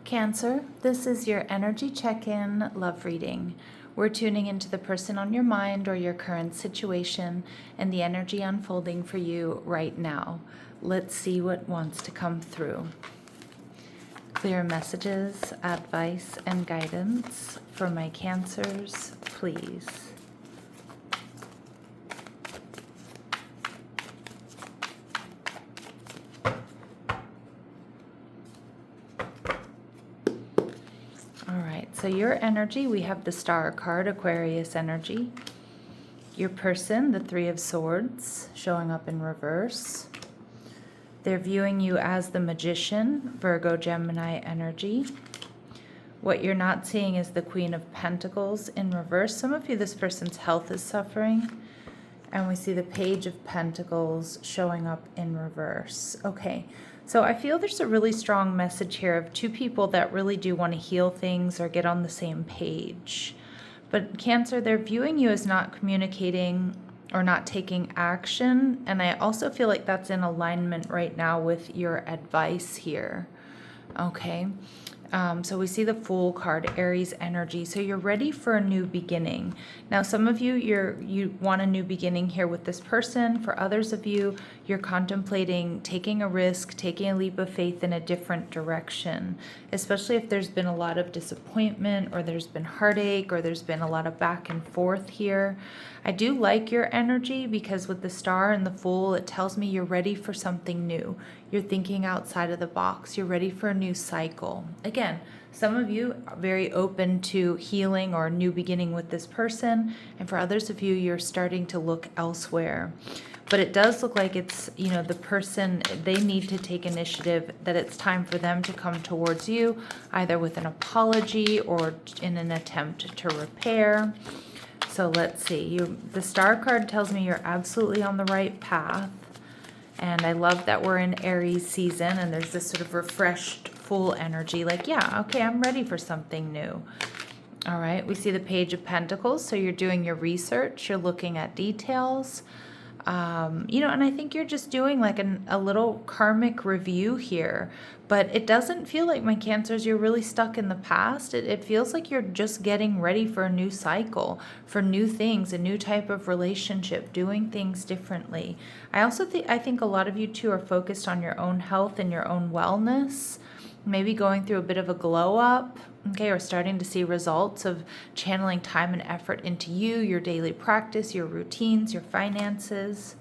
Cancer, this is your energy check-in love reading. We're tuning into the person on your mind or your current situation and the energy unfolding for you right now. Let's see what wants to come through. Clear messages, advice, and guidance for my Cancers, please. So your energy, we have the Star card, Aquarius energy. Your person, the Three of Swords, showing up in reverse. They're viewing you as the Magician, Virgo, Gemini energy. What you're not seeing is the Queen of Pentacles in reverse. Some of you, this person's health is suffering. And we see the Page of Pentacles showing up in reverse. Okay. So I feel there's a really strong message here of two people that really do want to heal things or get on the same page. But Cancer, they're viewing you as not communicating or not taking action. And I also feel like that's in alignment right now with your advice here. Okay. So we see the Fool card, Aries energy. So you're ready for a new beginning. Now, some of you, you want a new beginning here with this person. For others of you, you're contemplating taking a risk, taking a leap of faith in a different direction, especially if there's been a lot of disappointment or there's been heartache or there's been a lot of back and forth here. I do like your energy because with the Star and the Fool, it tells me you're ready for something new. You're thinking outside of the box. You're ready for a new cycle. Again, some of you are very open to healing or a new beginning with this person. And for others of you, you're starting to look elsewhere. But it does look like it's, the person, they need to take initiative, that it's time for them to come towards you, either with an apology or in an attempt to repair. So let's see. The Star card tells me you're absolutely on the right path. And I love that we're in Aries season and there's this sort of refreshed, full energy. Like, yeah, okay, I'm ready for something new. All right, we see the Page of Pentacles. So you're doing your research. You're looking at details. And I think you're just doing like a little karmic review here. But it doesn't feel like, my Cancers, you're really stuck in the past. It feels like you're just getting ready for a new cycle, for new things, a new type of relationship, doing things differently. I think a lot of you too are focused on your own health and your own wellness, maybe going through a bit of a glow up, okay, or starting to see results of channeling time and effort into you, your daily practice, your routines, your finances.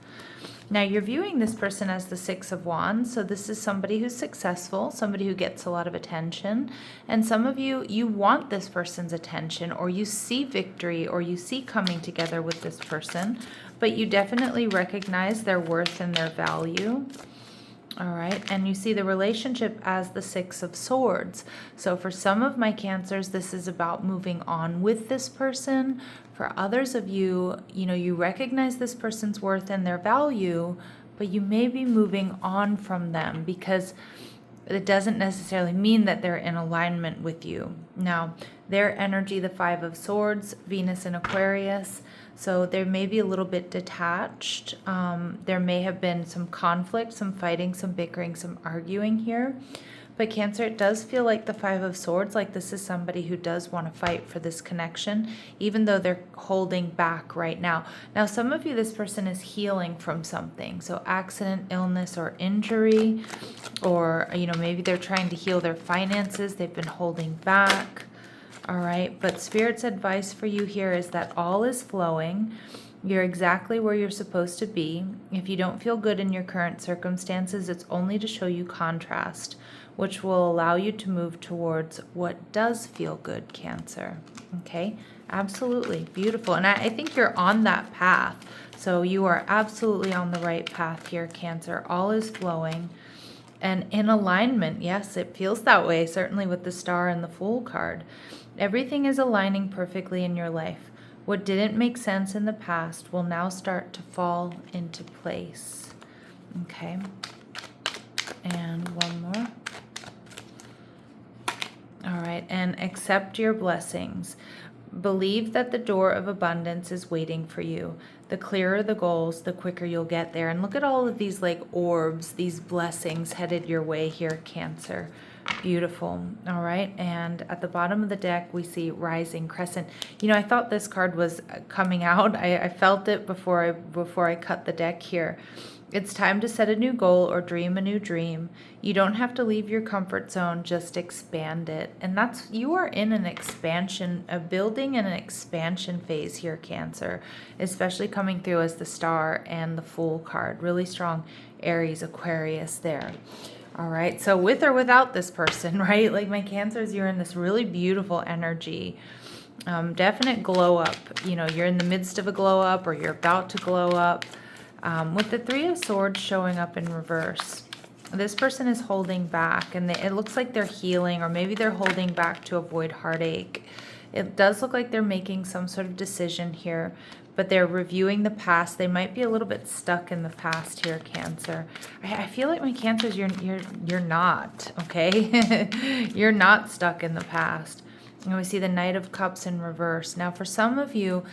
Now, you're viewing this person as the Six of Wands, so this is somebody who's successful, somebody who gets a lot of attention, and some of you, you want this person's attention, or you see victory, or you see coming together with this person, but you definitely recognize their worth and their value. All right, and you see the relationship as the Six of Swords. So for some of my Cancers, this is about moving on with this person. For others of you, you recognize this person's worth and their value, but you may be moving on from them because it doesn't necessarily mean that they're in alignment with you. Now, their energy, the Five of Swords, Venus in Aquarius, so there may be a little bit detached. There may have been some conflict, some fighting, some bickering, some arguing here. But Cancer, it does feel like the Five of Swords, like this is somebody who does want to fight for this connection, even though they're holding back right now. Now, some of you, this person is healing from something. So accident, illness, or injury, or, maybe they're trying to heal their finances. They've been holding back. All right, but Spirit's advice for you here is that all is flowing. You're exactly where you're supposed to be. If you don't feel good in your current circumstances, it's only to show you contrast, which will allow you to move towards what does feel good, Cancer. Okay, absolutely beautiful. And I think you're on that path. So you are absolutely on the right path here, Cancer. All is flowing. And in alignment, yes, it feels that way, certainly with the Star and the Fool card. Everything is aligning perfectly in your life. What didn't make sense in the past will now start to fall into place. Okay. And one more. All right. And accept your blessings. Believe that the door of abundance is waiting for you. The clearer the goals, the quicker you'll get there. And look at all of these like orbs, these blessings headed your way here, Cancer. Beautiful. All right. And at the bottom of the deck, we see rising crescent. You know, I thought this card was coming out. I felt it before I cut the deck here. It's time to set a new goal or dream a new dream. You don't have to leave your comfort zone, just expand it. And that's, you are in an expansion, a building and an expansion phase here, Cancer, especially coming through as the Star and the Fool card. Really strong Aries, Aquarius there. All right, so with or without this person, right? Like my Cancers, you're in this really beautiful energy. Definite glow up. You know, you're in the midst of a glow up or you're about to glow up. With the Three of Swords showing up in reverse, this person is holding back, and it looks like they're healing, or maybe they're holding back to avoid heartache. It does look like they're making some sort of decision here, but they're reviewing the past. They might be a little bit stuck in the past here, Cancer. I feel like my Cancers, you're not, okay? You're not stuck in the past. And we see the Knight of Cups in reverse. Now, for some of you,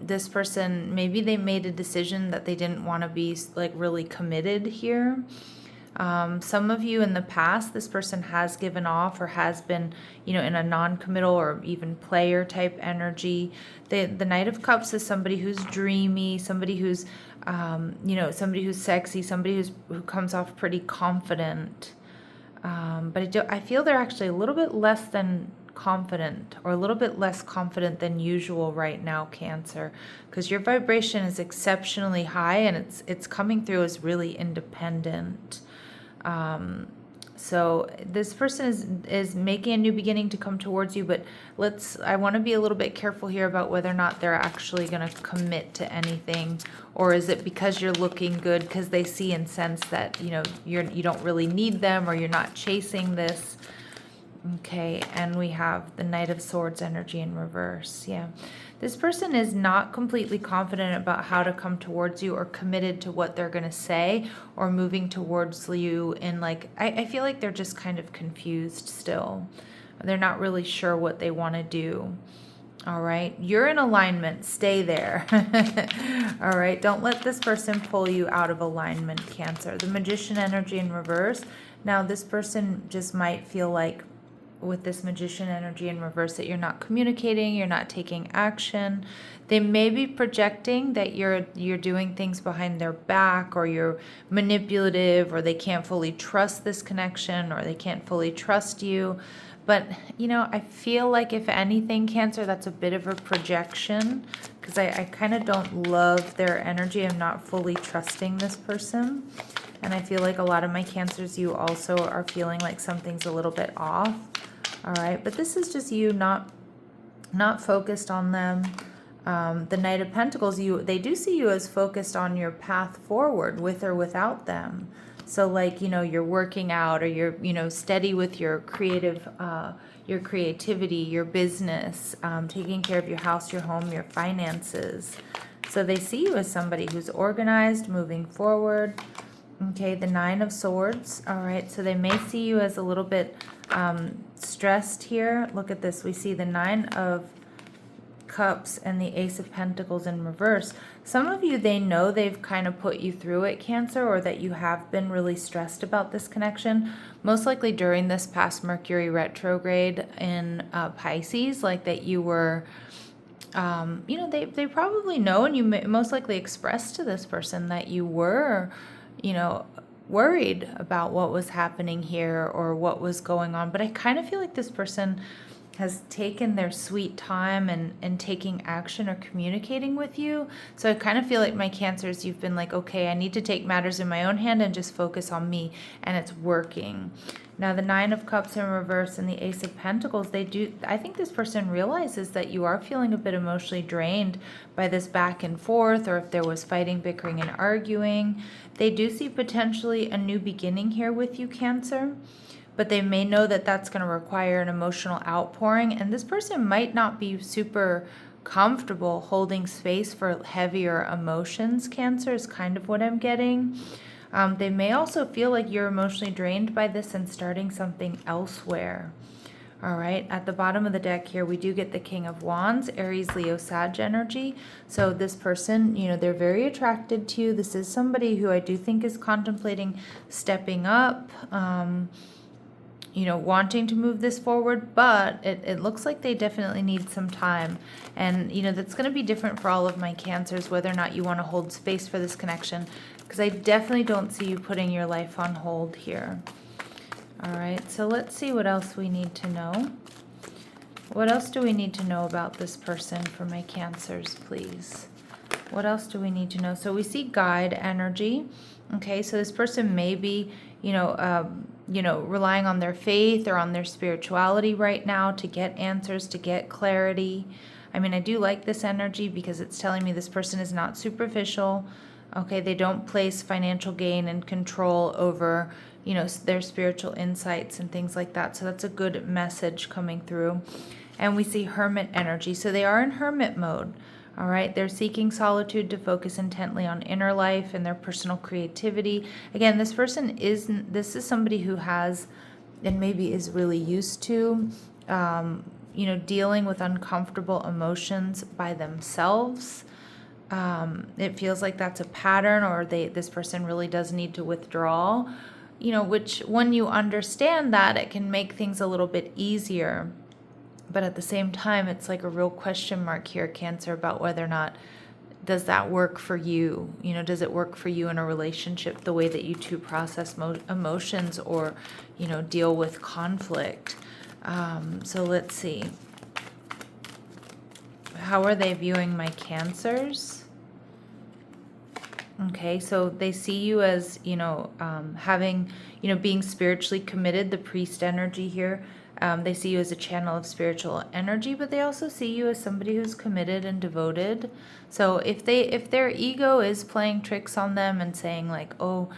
this person, maybe they made a decision that they didn't want to be like really committed here. Some of you in the past, this person has given off or has been, you know, in a non-committal or even player type energy. The Knight of Cups is somebody who's dreamy, somebody who's, you know, somebody who's sexy, somebody who comes off pretty confident. But I feel they're actually a little bit less than confident, or a little bit less confident than usual right now, Cancer, because your vibration is exceptionally high and it's coming through as really independent. So this person is making a new beginning to come towards you, but I want to be a little bit careful here about whether or not they're actually going to commit to anything, or is it because you're looking good because they see and sense that, you know, you don't really need them, or you're not chasing this. Okay, and we have the Knight of Swords energy in reverse. Yeah, this person is not completely confident about how to come towards you or committed to what they're going to say or moving towards you in like, I feel like they're just kind of confused still. They're not really sure what they want to do. All right, you're in alignment. Stay there. All right, don't let this person pull you out of alignment, Cancer. The Magician energy in reverse. Now, this person just might feel like, with this Magician energy in reverse, that you're not communicating, you're not taking action. They may be projecting that you're doing things behind their back, or you're manipulative, or they can't fully trust this connection, or they can't fully trust you. But, you know, I feel like if anything, Cancer, that's a bit of a projection, because I kind of don't love their energy. I'm not fully trusting this person. And I feel like a lot of my Cancers, you also are feeling like something's a little bit off. All right, but this is just you not focused on them. The Knight of Pentacles, they do see you as focused on your path forward with or without them. So like, you know, you're working out, or you're, you know, steady with your your creativity, your business, taking care of your house, your home, your finances. So they see you as somebody who's organized, moving forward. Okay, the Nine of Swords. All right, so they may see you as a little bit stressed here. Look at this. We see the Nine of Cups and the Ace of Pentacles in reverse. Some of you, they know they've kind of put you through it, Cancer, or that you have been really stressed about this connection, most likely during this past Mercury retrograde in Pisces, like that you were, you know, they probably know, and you most likely expressed to this person that you were, you know, worried about what was happening here or what was going on. But I kind of feel like this person has taken their sweet time and taking action or communicating with you. So I kind of feel like my Cancers, you've been like, okay, I need to take matters in my own hand and just focus on me, and it's working. Now the Nine of Cups in reverse and the Ace of Pentacles, I think this person realizes that you are feeling a bit emotionally drained by this back and forth, or if there was fighting, bickering, and arguing. They do see potentially a new beginning here with you, Cancer, but they may know that that's going to require an emotional outpouring, and this person might not be super comfortable holding space for heavier emotions, Cancer, is kind of what I'm getting. They may also feel like you're emotionally drained by this and starting something elsewhere. All right, at the bottom of the deck here, we do get the King of Wands, Aries, Leo, Sag energy. So this person, you know, they're very attracted to you. This is somebody who I do think is contemplating stepping up, wanting to move this forward, but it looks like they definitely need some time. And, that's going to be different for all of my Cancers, whether or not you want to hold space for this connection, because I definitely don't see you putting your life on hold here. All right, so let's see what else we need to know. What else do we need to know about this person for my Cancers, please? What else do we need to know? So we see guide energy. Okay, so this person may be, relying on their faith or on their spirituality right now to get answers, to get clarity. I mean, I do like this energy because it's telling me this person is not superficial. Okay, they don't place financial gain and control over, their spiritual insights and things like that. So that's a good message coming through. And we see hermit energy. So they are in hermit mode. All right, they're seeking solitude to focus intently on inner life and their personal creativity. Again, this is somebody who has, and maybe is really used to, dealing with uncomfortable emotions by themselves. It feels like that's a pattern, or this person really does need to withdraw, which when you understand that, it can make things a little bit easier. But at the same time, it's like a real question mark here, Cancer, about whether or not does that work for you? Does it work for you in a relationship, the way that you two process emotions or, deal with conflict? So let's see. How are they viewing my Cancers? Okay, so they see you as, having, being spiritually committed, the priest energy here. They see you as a channel of spiritual energy, but they also see you as somebody who's committed and devoted. So if their ego is playing tricks on them and saying like, oh,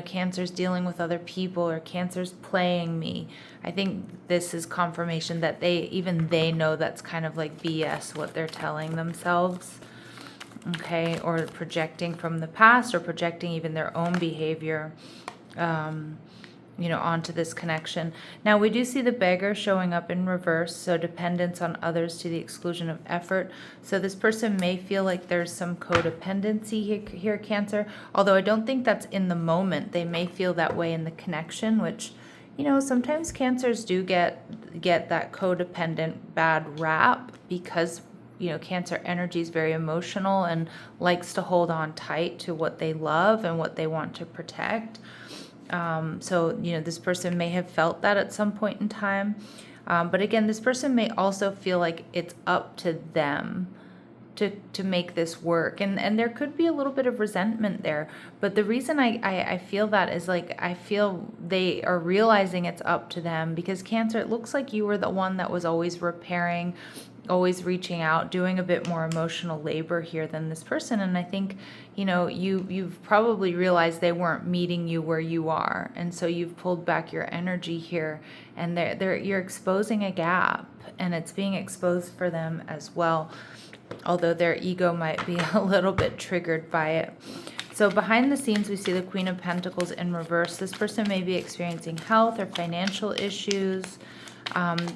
Cancer's dealing with other people, or Cancer's playing me, I think this is confirmation that they know that's kind of like BS what they're telling themselves. Okay, or projecting from the past, or projecting even their own behavior onto this connection. Now we do see the beggar showing up in reverse, so dependence on others to the exclusion of effort. So this person may feel like there's some codependency here, Cancer, although I don't think that's in the moment. They may feel that way in the connection, which, sometimes Cancers do get that codependent bad rap because, Cancer energy is very emotional and likes to hold on tight to what they love and what they want to protect. So, this person may have felt that at some point in time. But again, this person may also feel like it's up to them to make this work. And there could be a little bit of resentment there. But the reason I feel that is like, I feel they are realizing it's up to them because Cancer, it looks like you were the one that was always repairing, always reaching out, doing a bit more emotional labor here than this person. And I think, you've probably realized they weren't meeting you where you are. And so you've pulled back your energy here, and you're exposing a gap, and it's being exposed for them as well, although their ego might be a little bit triggered by it. So behind the scenes, we see the Queen of Pentacles in reverse. This person may be experiencing health or financial issues.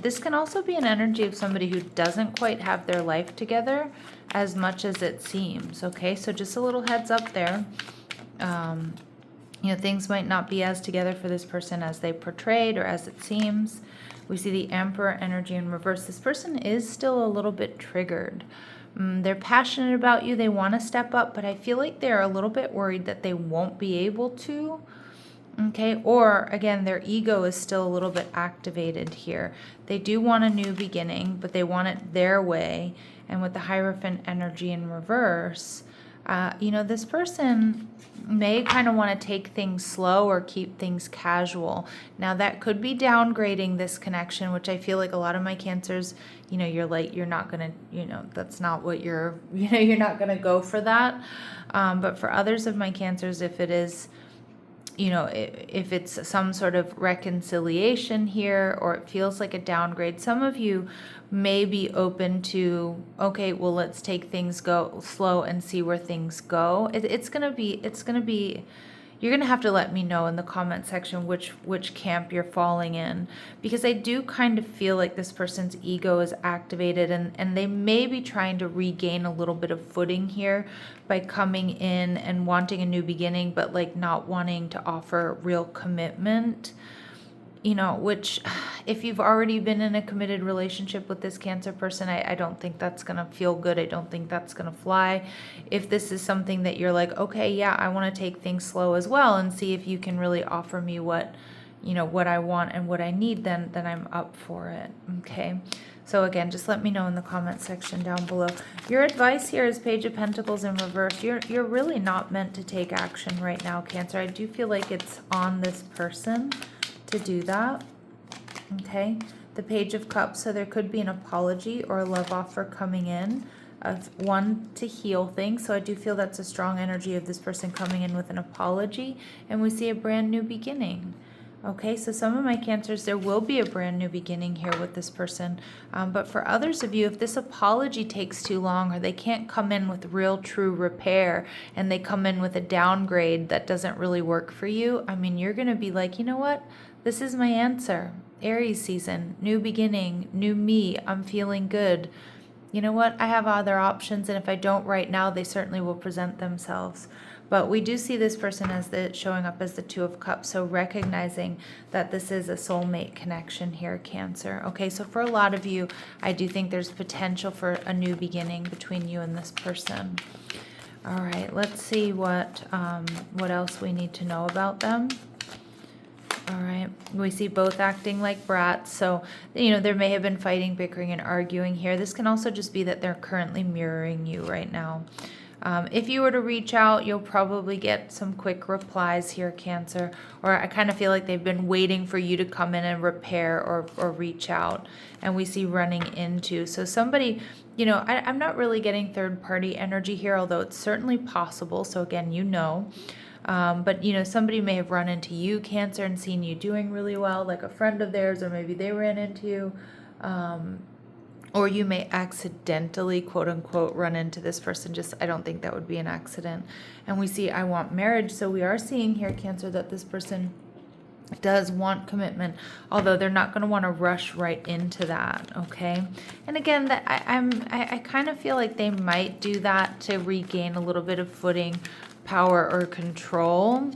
This can also be an energy of somebody who doesn't quite have their life together as much as it seems. Okay, so just a little heads up there. Things might not be as together for this person as they portrayed or as it seems. We see the Emperor energy in reverse. This person is still a little bit triggered. They're passionate about you. They want to step up, but I feel like they're a little bit worried that they won't be able to. Okay, or again, their ego is still a little bit activated here. They do want a new beginning, but they want it their way. And with the Hierophant energy in reverse, this person may kind of want to take things slow or keep things casual. Now that could be downgrading this connection, which I feel like a lot of my Cancers, you're not going to, that's not what you're not going to go for that. But for others of my Cancers, if it is, if it's some sort of reconciliation here, or it feels like a downgrade, some of you may be open to, okay, well, let's take things go slow and see where things go. It's going to be, you're going to have to let me know in the comment section which camp you're falling in, because I do kind of feel like this person's ego is activated, and they may be trying to regain a little bit of footing here by coming in and wanting a new beginning, but like not wanting to offer real commitment. which if you've already been in a committed relationship with this Cancer person, I don't think that's going to feel good. I don't think that's going to fly. If this is something that you're like, okay, yeah, I want to take things slow as well and see if you can really offer me what I want and what I need, then I'm up for it. Okay. So again, just let me know in the comment section down below. Your advice here is Page of Pentacles in reverse. You're really not meant to take action right now, Cancer. I do feel like it's on this person to do that. Okay. The Page of Cups. So there could be an apology or a love offer coming in of one to heal things. So I do feel that's a strong energy of this person coming in with an apology. And we see a brand new beginning. Okay, so some of my Cancers, there will be a brand new beginning here with this person. But for others of you, if this apology takes too long or they can't come in with real true repair and they come in with a downgrade that doesn't really work for you, I mean, you're going to be like, you know what? This is my answer. Aries season, new beginning, new me. I'm feeling good. You know what? I have other options, and if I don't right now, they certainly will present themselves. But we do see this person as showing up as the Two of Cups, so recognizing that this is a soulmate connection here, Cancer. Okay, so for a lot of you, I do think there's potential for a new beginning between you and this person. All right, let's see what else we need to know about them. All right, we see both acting like brats. So, there may have been fighting, bickering, and arguing here. This can also just be that they're currently mirroring you right now. If you were to reach out, you'll probably get some quick replies here, Cancer. Or I kind of feel like they've been waiting for you to come in and repair or reach out. And we see running into. So somebody, I'm not really getting third-party energy here, although it's certainly possible. So again, but somebody may have run into you, Cancer, and seen you doing really well, like a friend of theirs, or maybe they ran into you. Or you may accidentally, quote unquote, run into this person. I don't think that would be an accident. And we see I want marriage. So we are seeing here, Cancer, that this person does want commitment, although they're not going to want to rush right into that. Okay. And again, I kind of feel like they might do that to regain a little bit of footing, power, or control.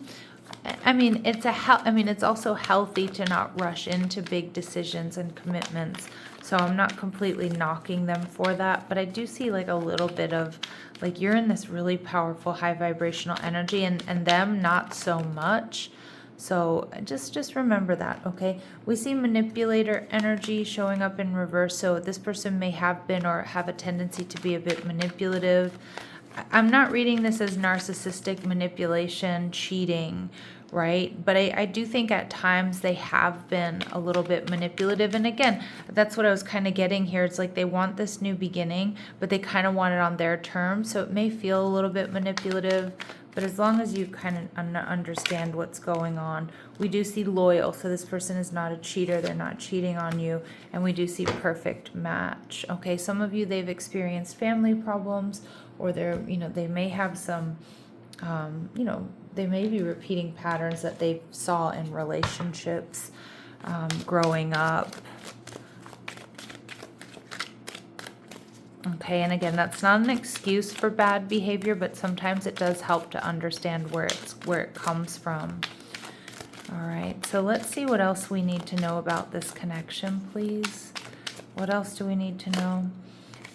I mean, it's also healthy to not rush into big decisions and commitments. So I'm not completely knocking them for that, but I do see like a little bit of like you're in this really powerful high vibrational energy and them not so much. So just remember that, okay? We see manipulator energy showing up in reverse. So this person may have been or have a tendency to be a bit manipulative. I'm not reading this as narcissistic manipulation, cheating, right? But I do think at times they have been a little bit manipulative. And again, that's what I was kind of getting here. It's like they want this new beginning, but they kind of want it on their terms. So it may feel a little bit manipulative, but as long as you kind of understand what's going on, we do see loyal. So this person is not a cheater. They're not cheating on you. And we do see perfect match. Okay, some of you, they've experienced family problems, or they may have some, they may be repeating patterns that they saw in relationships growing up. Okay, and again, that's not an excuse for bad behavior, but sometimes it does help to understand where it comes from. All right, so let's see what else we need to know about this connection, please. What else do we need to know?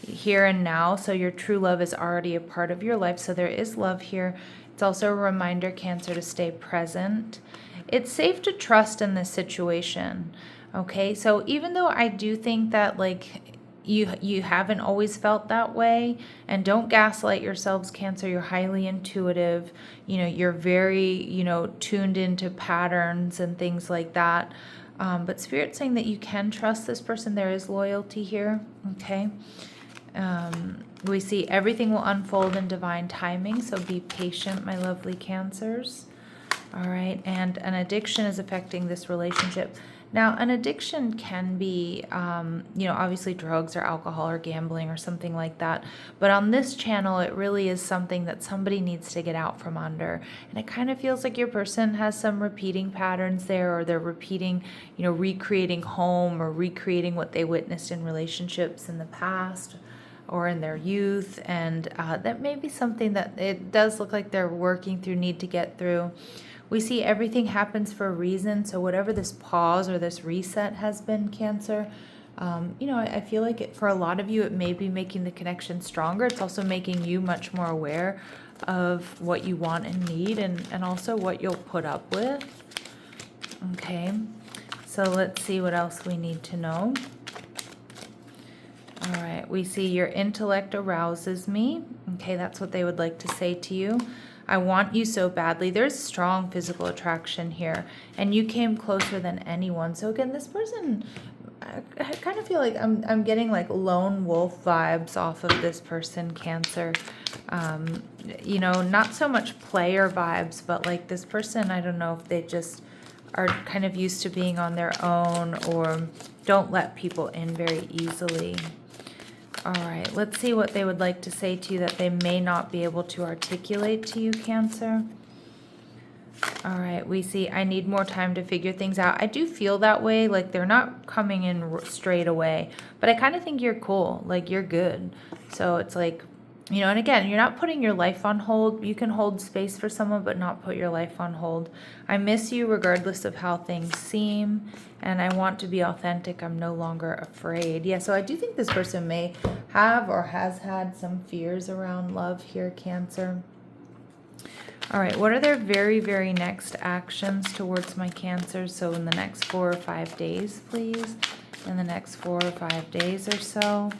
Here and now, so your true love is already a part of your life, so there is love here. It's also a reminder, Cancer, to stay present. It's safe to trust in this situation, okay? So even though I do think that like you haven't always felt that way, and don't gaslight yourselves, Cancer. You're highly intuitive. You're very, tuned into patterns and things like that. But Spirit's saying that you can trust this person. There is loyalty here, okay? We see everything will unfold in divine timing, so be patient, my lovely Cancers. All right, and an addiction is affecting this relationship. Now, an addiction can be, obviously drugs or alcohol or gambling or something like that. But on this channel, it really is something that somebody needs to get out from under. And it kind of feels like your person has some repeating patterns there, or they're repeating, recreating home or recreating what they witnessed in relationships in the past or in their youth. And that may be something that it does look like they're working through, need to get through. We see everything happens for a reason. So whatever this pause or this reset has been, Cancer, you know, I feel like for a lot of you, it may be making the connection stronger. It's also making you much more aware of what you want and need, and also what you'll put up with. Okay, so let's see what else we need to know. All right, we see your intellect arouses me. Okay, that's what they would like to say to you. I want you so badly. There's strong physical attraction here, and you came closer than anyone. So again, this person, I kind of feel like I'm getting like lone wolf vibes off of this person, Cancer. You know, not so much player vibes, but like this person, I don't know if they just are kind of used to being on their own or don't let people in very easily. All right, let's see what they would like to say to you that they may not be able to articulate to you, Cancer. All right, we see I need more time to figure things out. I do feel that way, like they're not coming in straight away, but I kind of think you're cool, like you're good. So it's like, you know, and again, you're not putting your life on hold. You can hold space for someone, but not put your life on hold. I miss you regardless of how things seem, and I want to be authentic. I'm no longer afraid. Yeah, so I do think this person may have or has had some fears around love here, Cancer. All right, what are their very, very next actions towards my Cancer? So in the next 4 or 5 days, please. In the next 4 or 5 days or so.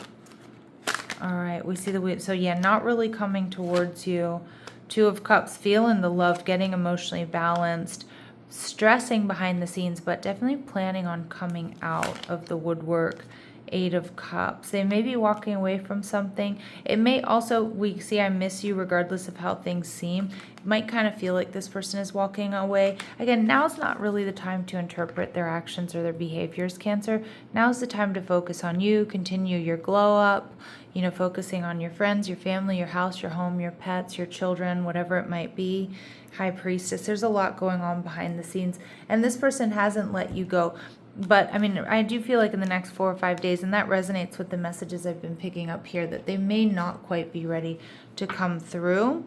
All right, we see the, so yeah, not really coming towards you. 2 of Cups, feeling the love, getting emotionally balanced, stressing behind the scenes, but definitely planning on coming out of the woodwork. 8 of Cups, they may be walking away from something. It may also, we see I miss you regardless of how things seem. It might kind of feel like this person is walking away. Again, now's not really the time to interpret their actions or their behaviors, Cancer. Now's the time to focus on you, continue your glow up, you know, focusing on your friends, your family, your house, your home, your pets, your children, whatever it might be. High Priestess, there's a lot going on behind the scenes, and this person hasn't let you go. But, I mean, I do feel like in the next 4 or 5 days, and that resonates with the messages I've been picking up here, that they may not quite be ready to come through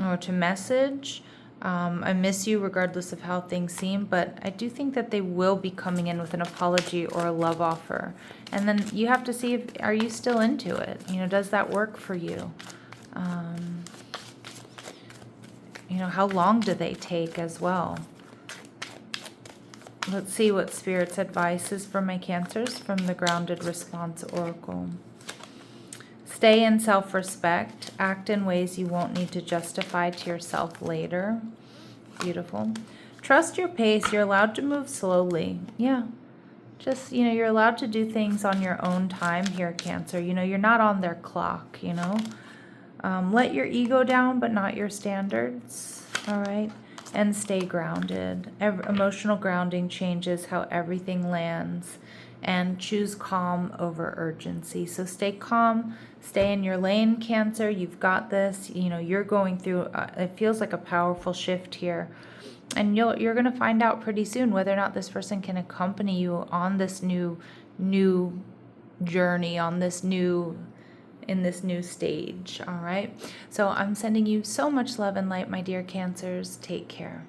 or to message. I miss you regardless of how things seem, but I do think that they will be coming in with an apology or a love offer. And then you have to see, if are you still into it? You know, does that work for you? You know, how long do they take as well? Let's see what Spirit's advice is for my Cancers from the Grounded Response Oracle. Stay in self-respect. Act in ways you won't need to justify to yourself later. Beautiful. Trust your pace. You're allowed to move slowly. Yeah. Just, you know, you're allowed to do things on your own time here, Cancer. You know, you're not on their clock, you know. Let your ego down, but not your standards. All right. And stay grounded. Emotional grounding changes how everything lands. And choose calm over urgency. So stay calm, stay in your lane, Cancer. You've got this. You know, you're going through, it feels like a powerful shift here. And you're going to find out pretty soon whether or not this person can accompany you on this new journey, on this in this new stage. All right. So I'm sending you so much love and light, my dear Cancers. Take care.